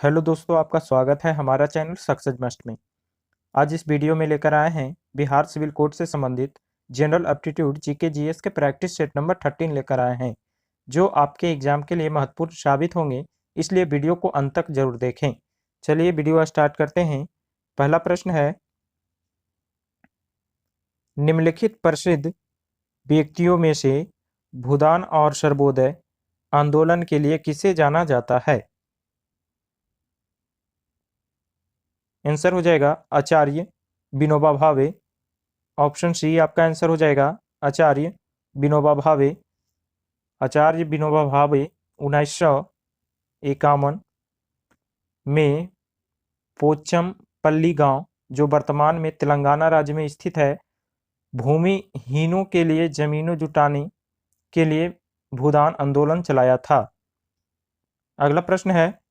Hello दोस्तों, आपका स्वागत है हमारा चैनल सक्सेस मस्ट में। आज इस वीडियो में लेकर आए हैं बिहार सिविल कोड से संबंधित जनरल एप्टीट्यूड जीके जीएस के प्रैक्टिस सेट नंबर 13 लेकर आए हैं, जो आपके एग्जाम के लिए महत्वपूर्ण साबित होंगे। इसलिए वीडियो को अंत तक जरूर देखें। चलिए वीडियो स्टार्ट करते हैं। पहला प्रश्न है, निम्नलिखित प्रसिद्ध व्यक्तियों में से भूदान और सर्वोदय आंदोलन के लिए किसे जाना जाता है? आंसर हो जाएगा आचार्य विनोबा भावे। ऑप्शन सी आपका आंसर हो जाएगा आचार्य विनोबा भावे। आचार्य विनोबा भावे 1951 में पोचमपल्ली गांव, जो वर्तमान में तेलंगाना राज्य में स्थित है, भूमिहीनों के लिए जमीनों जुटाने के लिए भूदान आंदोलन चलाया था। अगला प्रश्न है,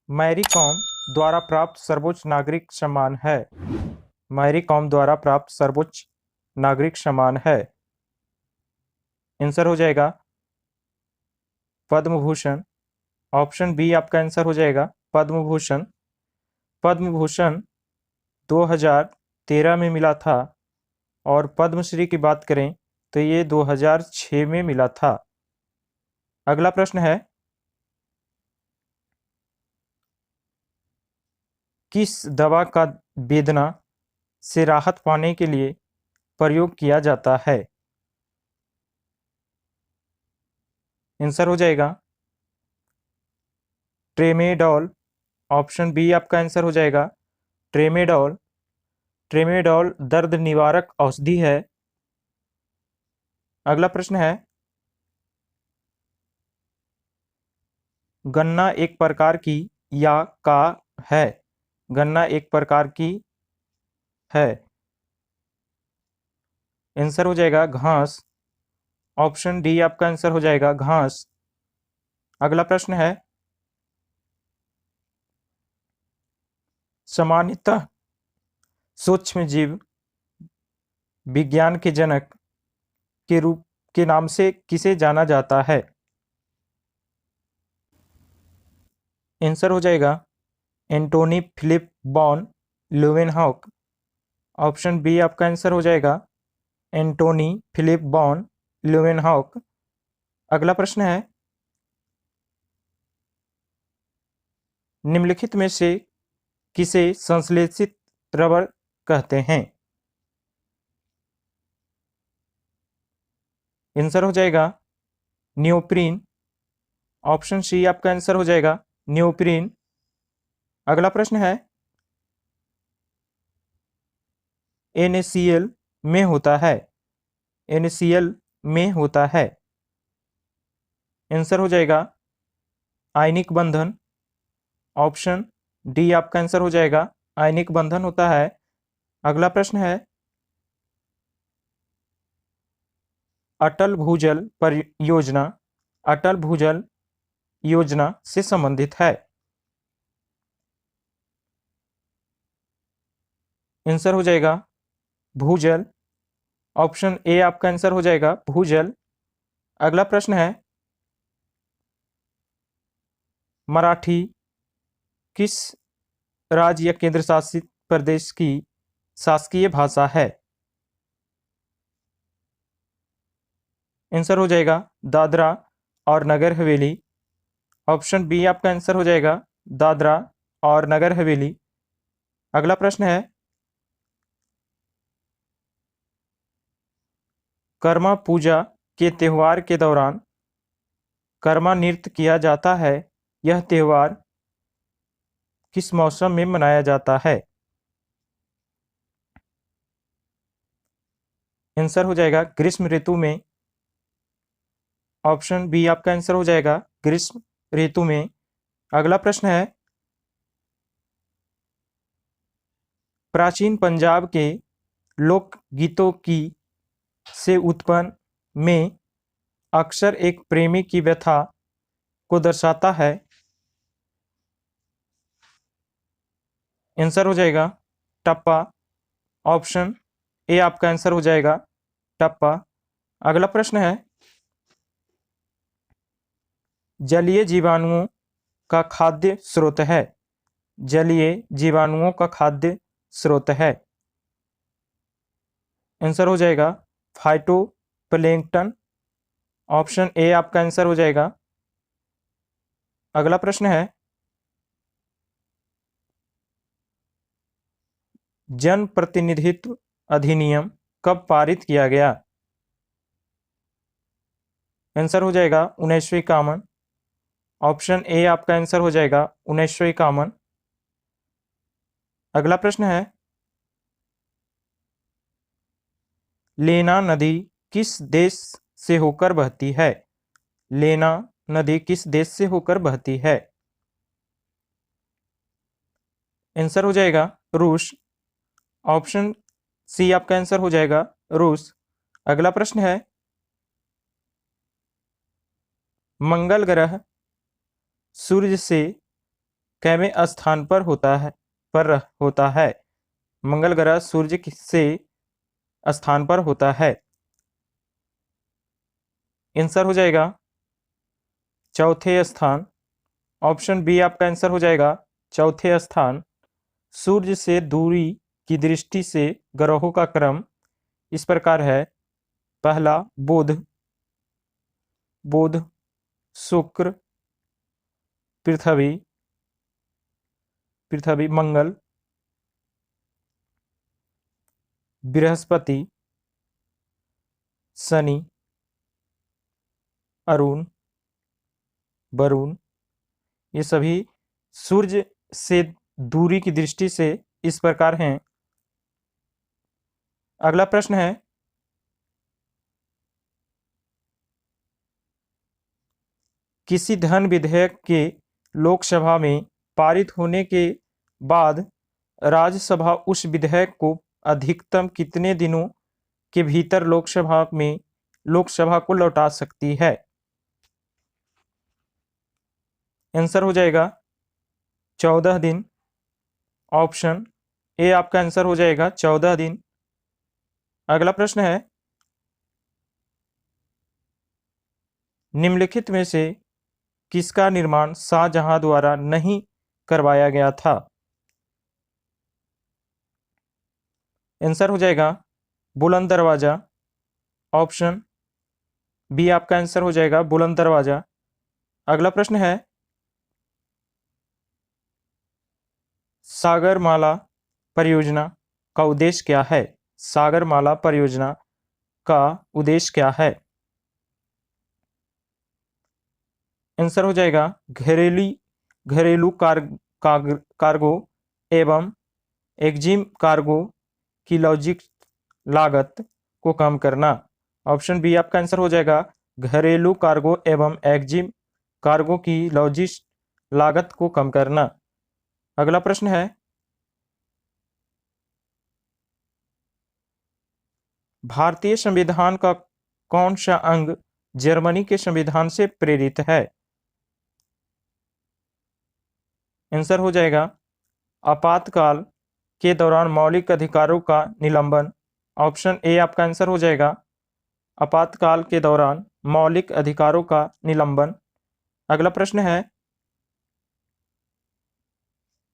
मैरी कॉम द्वारा प्राप्त सर्वोच्च नागरिक सम्मान है। मैरी कॉम द्वारा प्राप्त सर्वोच्च नागरिक सम्मान है। आंसर हो जाएगा पद्म भूषण। ऑप्शन बी आपका आंसर हो जाएगा पद्म भूषण। पद्म भूषण 2013 में मिला था और पद्मश्री की बात करें तो ये 2006 में मिला था। अगला प्रश्न है, किस दवा का वेदना से राहत पाने के लिए प्रयोग किया जाता है? आंसर हो जाएगा ट्रेमेडॉल। ऑप्शन बी आपका आंसर हो जाएगा ट्रेमेडॉल। ट्रेमेडॉल दर्द निवारक औषधि है। अगला प्रश्न है, गन्ना एक प्रकार की या का है? गन्ना एक प्रकार की है। आंसर हो जाएगा घास। ऑप्शन डी आपका आंसर हो जाएगा घास। अगला प्रश्न है, सामान्यतः सूक्ष्म जीव विज्ञान के जनक के रूप के नाम से किसे जाना जाता है? आंसर हो जाएगा Antonie Philip van Leeuwenhoek. Option B आपका आंसर हो जाएगा एंटोनी फिलिप बॉन ल्यूवेनहॉक। अगला प्रश्न है, निम्नलिखित में से किसे संश्लेषित रबर कहते हैं? आंसर हो जाएगा नियोप्रीन। ऑप्शन सी आपका आंसर हो जाएगा नियोप्रीन। अगला प्रश्न है, NaCl में होता है। NaCl में होता है। आंसर हो जाएगा आयनिक बंधन। ऑप्शन डी आपका आंसर हो जाएगा आयनिक बंधन होता है। अगला प्रश्न है, अटल भूजल परियोजना अटल भूजल योजना से संबंधित है। आंसर हो जाएगा भूजल। ऑप्शन ए आपका आंसर हो जाएगा भूजल। अगला प्रश्न है, मराठी किस राज्य या केंद्र शासित प्रदेश की शासकीय भाषा है? आंसर हो जाएगा दादरा और नगर हवेली। ऑप्शन बी आपका आंसर हो जाएगा दादरा और नगर हवेली। अगला प्रश्न है, कर्मा पूजा के त्योहार के दौरान कर्मा नृत्य किया जाता है। यह त्योहार किस मौसम में मनाया जाता है? आंसर हो जाएगा ग्रीष्म ऋतु में। ऑप्शन बी आपका आंसर हो जाएगा ग्रीष्म ऋतु में। अगला प्रश्न है, प्राचीन पंजाब के लोक गीतों की से उत्पन्न में अक्सर एक प्रेमी की व्यथा को दर्शाता है। आंसर हो जाएगा टप्पा। ऑप्शन ए आपका आंसर हो जाएगा टप्पा। अगला प्रश्न है, जलीय जीवाणुओं का खाद्य स्रोत है। जलीय जीवाणुओं का खाद्य स्रोत है। आंसर हो जाएगा फाइटोप्लैंक्टन। ऑप्शन ए आपका आंसर हो जाएगा। अगला प्रश्न है, जन प्रतिनिधित्व अधिनियम कब पारित किया गया? आंसर हो जाएगा 1951। ऑप्शन ए आपका आंसर हो जाएगा 1951। अगला प्रश्न है, लेना नदी किस देश से होकर बहती है? लेना नदी किस देश से होकर बहती है? आंसर हो जाएगा रूस। ऑप्शन सी आपका आंसर हो जाएगा रूस। अगला प्रश्न है, मंगल ग्रह सूर्य से कैवें स्थान पर होता है? मंगल ग्रह सूर्य से स्थान पर होता है। आंसर हो जाएगा चौथे स्थान। ऑप्शन बी आपका आंसर हो जाएगा चौथे स्थान। सूर्य से दूरी की दृष्टि से ग्रहों का क्रम इस प्रकार है। पहला बुध, शुक्र, पृथ्वी, मंगल, बृहस्पति, शनि, अरुण, वरुण। ये सभी सूर्य से दूरी की दृष्टि से इस प्रकार हैं। अगला प्रश्न है, किसी धन विधेयक के लोकसभा में पारित होने के बाद राज्यसभा उस विधेयक को अधिकतम कितने दिनों के भीतर लोकसभा को लौटा सकती है? आंसर हो जाएगा 14 दिन। ऑप्शन ए आपका आंसर हो जाएगा 14 दिन। अगला प्रश्न है, निम्नलिखित में से किसका निर्माण शाहजहां द्वारा नहीं करवाया गया था? आंसर हो जाएगा बुलंद दरवाजा। ऑप्शन बी आपका आंसर हो जाएगा बुलंद दरवाजा। अगला प्रश्न है, सागरमाला परियोजना का उद्देश्य क्या है? सागरमाला परियोजना का उद्देश्य क्या है? आंसर हो जाएगा घरेलू कार्गो एवं एक्जिम कार्गो की लागत को कम करना। ऑप्शन बी आपका आंसर हो जाएगा घरेलू कार्गो एवं एक्जिम कार्गो की लागत को कम करना। अगला प्रश्न है, भारतीय संविधान का कौन सा अंग जर्मनी के संविधान से प्रेरित है? आंसर हो जाएगा आपातकाल के दौरान मौलिक अधिकारों का निलंबन। ऑप्शन ए आपका आंसर हो जाएगा आपातकाल के दौरान मौलिक अधिकारों का निलंबन। अगला प्रश्न है,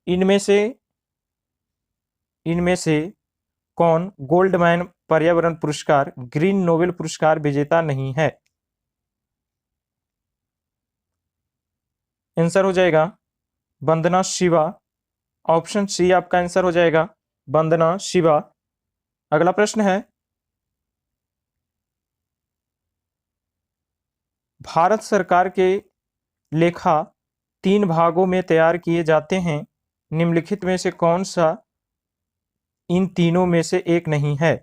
इनमें से कौन गोल्डमैन पर्यावरण पुरस्कार ग्रीन नोबेल पुरस्कार विजेता नहीं है? आंसर हो जाएगा वंदना शिवा। ऑप्शन सी आपका आंसर हो जाएगा वंदना शिवा। अगला प्रश्न है, भारत सरकार के लेखा 3 भागों में तैयार किए जाते हैं। निम्नलिखित में से कौन सा इन तीनों में से एक नहीं है?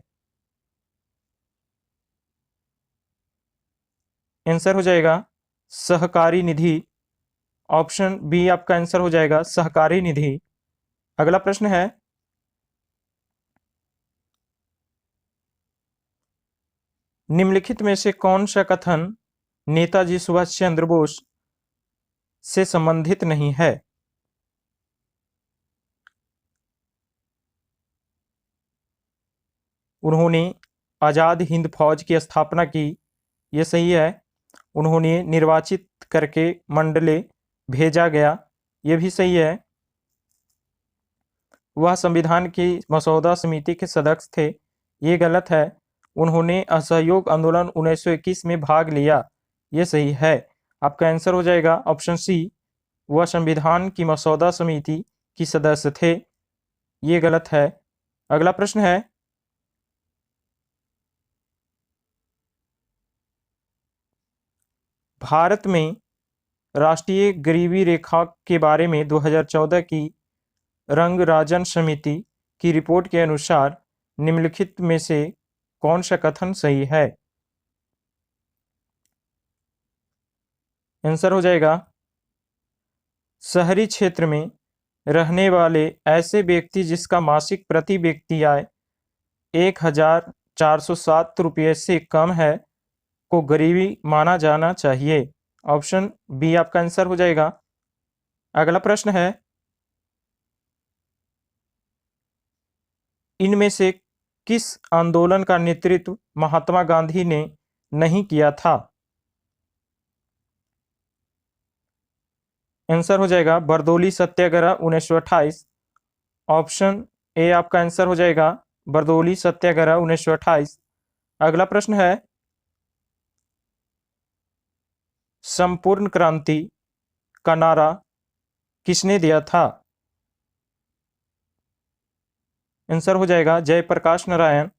आंसर हो जाएगा सहकारी निधि। ऑप्शन बी आपका आंसर हो जाएगा सहकारी निधि। अगला प्रश्न है, निम्नलिखित में से कौन सा कथन नेताजी सुभाष चंद्र बोस से संबंधित नहीं है? उन्होंने आजाद हिंद फौज की स्थापना की, यह सही है। उन्होंने निर्वाचित करके मंडले भेजा गया, ये भी सही है। वह संविधान की मसौदा समिति के सदस्य थे, ये गलत है। उन्होंने असहयोग आंदोलन 1921 में भाग लिया, ये सही है। आपका आंसर हो जाएगा ऑप्शन सी, वह संविधान की मसौदा समिति की सदस्य थे, ये गलत है। अगला प्रश्न है, भारत में राष्ट्रीय गरीबी रेखा के बारे में 2014 की रंगराजन समिति की रिपोर्ट के अनुसार निम्नलिखित में से कौन सा कथन सही है? आंसर हो जाएगा, शहरी क्षेत्र में रहने वाले ऐसे व्यक्ति जिसका मासिक प्रति व्यक्ति आय 1,407 रुपये से कम है को गरीबी माना जाना चाहिए। ऑप्शन बी आपका आंसर हो जाएगा। अगला प्रश्न है, इनमें से किस आंदोलन का नेतृत्व महात्मा गांधी ने नहीं किया था? आंसर हो जाएगा बरदौली सत्याग्रह 1928। ऑप्शन ए आपका आंसर हो जाएगा बरदौली सत्याग्रह 1928। अगला प्रश्न है, संपूर्ण क्रांति का नारा किसने दिया था? आंसर हो जाएगा जयप्रकाश नारायण।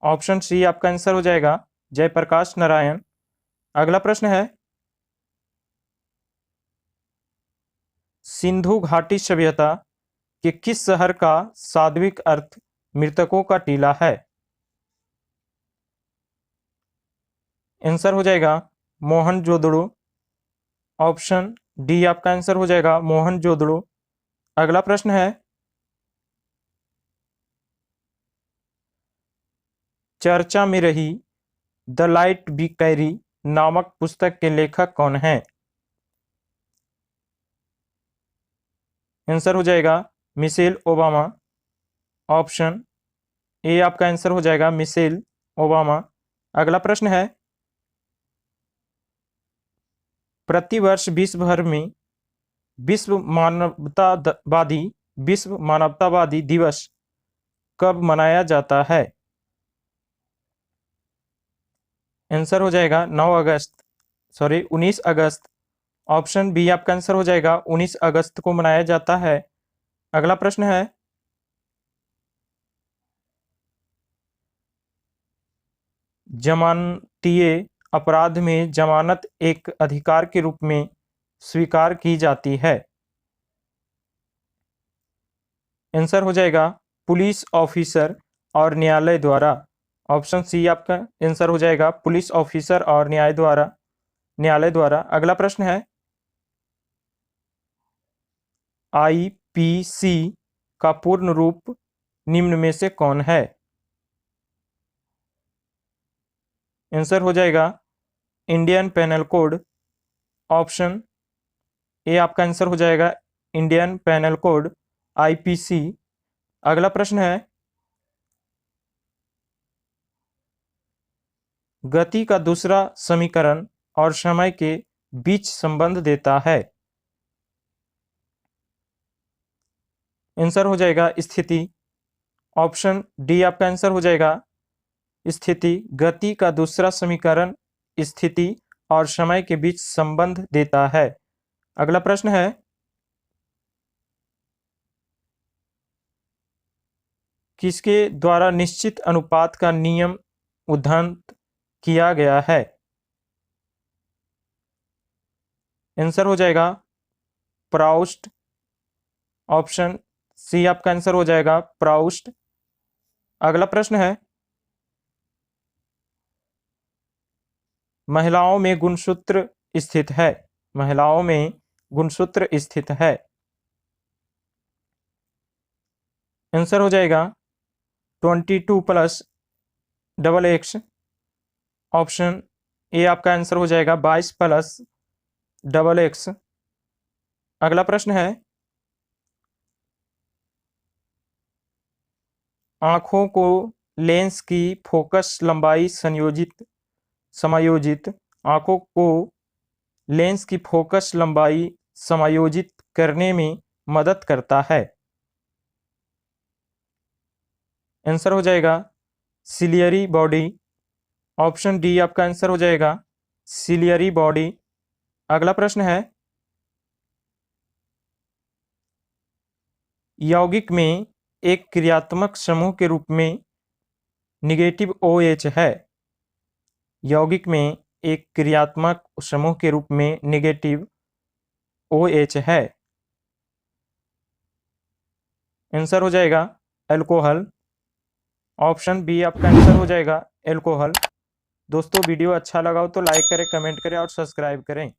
ऑप्शन सी आपका आंसर हो जाएगा जयप्रकाश नारायण। अगला प्रश्न है, सिंधु घाटी सभ्यता के किस शहर का शाब्दिक अर्थ मृतकों का टीला है? आंसर हो जाएगा मोहनजोदड़ो। ऑप्शन डी आपका आंसर हो जाएगा मोहनजोदड़ो। अगला प्रश्न है, चर्चा में रही द लाइट बी कैरी नामक पुस्तक के लेखक कौन हैं? आंसर हो जाएगा मिशेल ओबामा। ऑप्शन ए आपका आंसर हो जाएगा मिशेल ओबामा। अगला प्रश्न है, प्रतिवर्ष विश्व भर में विश्व मानवतावादी दिवस कब मनाया जाता है? आंसर हो जाएगा 19 अगस्त। ऑप्शन बी आपका आंसर हो जाएगा 19 अगस्त को मनाया जाता है। अगला प्रश्न है, जमानतीय अपराध में जमानत एक अधिकार के रूप में स्वीकार की जाती है। आंसर हो जाएगा पुलिस ऑफिसर और न्यायालय द्वारा। ऑप्शन सी आपका आंसर हो जाएगा पुलिस ऑफिसर और न्यायालय द्वारा। अगला प्रश्न है, आईपीसी का पूर्ण रूप निम्न में से कौन है? आंसर हो जाएगा Indian penal code. Option A आपका आंसर हो जाएगा इंडियन पेनल कोड आईपीसी। अगला प्रश्न है, गति का दूसरा समीकरण और समय के बीच संबंध देता है। आंसर हो जाएगा स्थिति। ऑप्शन डी आपका आंसर हो जाएगा स्थिति। गति का दूसरा समीकरण स्थिति और समय के बीच संबंध देता है। अगला प्रश्न है, किसके द्वारा निश्चित अनुपात का नियम उद्धृत किया गया है? आंसर हो जाएगा प्राउस्ट। ऑप्शन सी आपका आंसर हो जाएगा प्राउस्ट। अगला प्रश्न है, महिलाओं में गुणसूत्र स्थित है। महिलाओं में गुणसूत्र स्थित है। आंसर हो जाएगा 22+XX। ऑप्शन ए आपका आंसर हो जाएगा 22+XX। अगला प्रश्न है, आंखों को लेंस की फोकस लंबाई समायोजित आंखों को लेंस की फोकस लंबाई समायोजित करने में मदद करता है? आंसर हो जाएगा सिलियरी बॉडी। ऑप्शन डी आपका आंसर हो जाएगा सिलियरी बॉडी। अगला प्रश्न है, यौगिक में एक क्रियात्मक समूह के रूप में निगेटिव OH है। यौगिक में एक क्रियात्मक समूह के रूप में निगेटिव OH है। आंसर हो जाएगा अल्कोहल। ऑप्शन बी आपका आंसर हो जाएगा अल्कोहल। दोस्तों वीडियो अच्छा लगा हो तो लाइक करें, कमेंट करें और सब्सक्राइब करें।